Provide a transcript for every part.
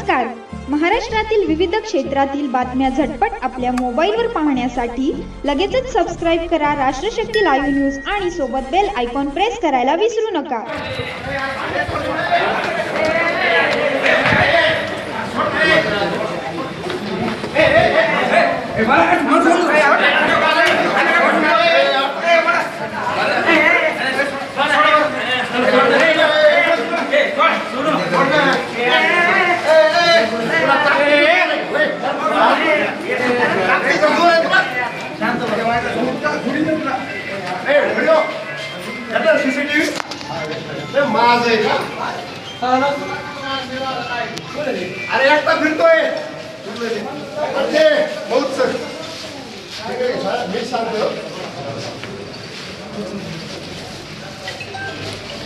नमस्कार. महाराष्ट्रातील विविध क्षेत्रातील बातम्या झटपट आपल्या मोबाईलवर पाहण्यासाठी लगेचच सबस्क्राइब करा राष्ट्रशक्ती लाईव्ह न्यूज आणि सोबत बेल आयकॉन प्रेस करायला विसरू नका. अरे एकटा फिरतोय मी सांगतो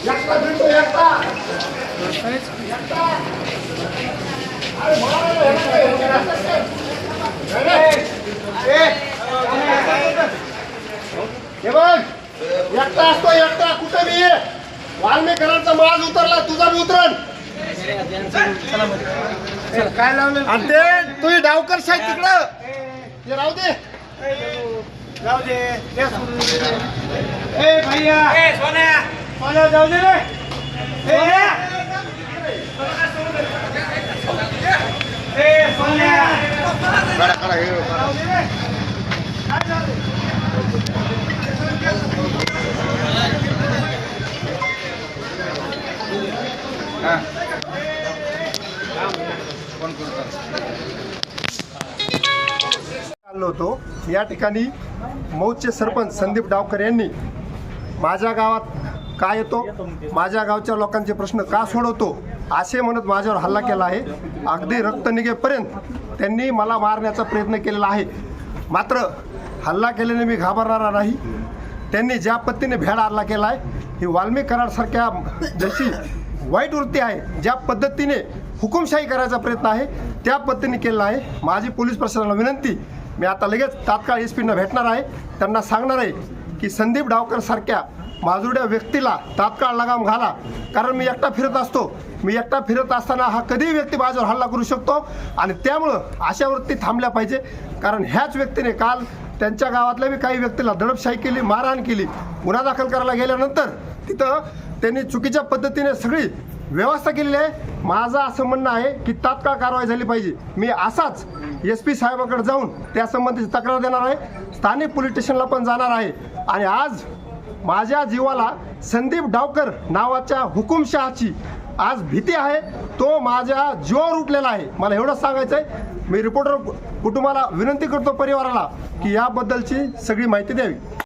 एकटा फिरतोय एकटा हे बघ एकटा असतो एकटा कुठे मी वाल्मीकरांचा माज उतरला तुझा बी उतरण काय लावलं आणि ते तुझी डावकर साहेब तिकडं ते राहू दे जाऊ दे ए भैया ए सोन्या सोन्या जाऊ दे रे ए सोन्या कडा कडा हे जाऊ दे रे काय जाऊ दे होतो. या ठिकाणी मौजचे सरपंच संदीप डावकर यांनी माझ्या गावात का येतो, माझ्या गावच्या लोकांचे प्रश्न का सोडवतो असे म्हणत माझ्यावर हल्ला केला आहे. अगदी रक्त निघेपर्यंत त्यांनी मला मारण्याचा प्रयत्न केलेला आहे. मात्र हल्ला केल्याने मी घाबरणार नाही. त्यांनी ज्या पद्धतीने भ्याड हल्ला केला आहे ही वाल्मीकरांसारख्या जशी वाईट वृत्ती आहे, ज्या पद्धतीने हुकुमशाही करायचा प्रयत्न आहे त्या पद्धतीने केला आहे. माझी पोलीस प्रशासनाला विनंती, मी आता लगेच तात्काळ एसपींना भेटणार आहे. त्यांना सांगणार आहे की संदीप डावकर सारख्या माजुड्या व्यक्तीला तात्काळ लगाम घाला. कारण मी एकटा फिरत असतो. मी एकटा फिरत असताना हा कधीही व्यक्ती माझ्यावर हल्ला करू शकतो आणि त्यामुळं अशा वृत्ती थांबल्या पाहिजे. कारण ह्याच व्यक्तीने काल त्यांच्या गावातल्या बी काही व्यक्तीला दडपशाही केली, मारहाण केली. गुन्हा दाखल करायला गेल्यानंतर तिथं त्यांनी चुकीच्या पद्धतीने सगळी व्यवस्था केलेली आहे. माझं असं म्हणणं आहे की तात्काळ कारवाई झाली पाहिजे. मी असाच SP साहेबांकडे जाऊन त्या संबंधीची तक्रार देणार आहे. स्थानिक पोलीस स्टेशनला पण जाणार आहे. आणि आज माझ्या जीवाला संदीप डावकर नावाच्या हुकुमशहाची आज भीती आहे. तो माझ्या जीवावर उठलेला आहे. मला एवढंच सांगायचं आहे. मी रिपोर्टर कुटुंबाला विनंती करतो, परिवाराला, की याबद्दलची सगळी माहिती द्यावी.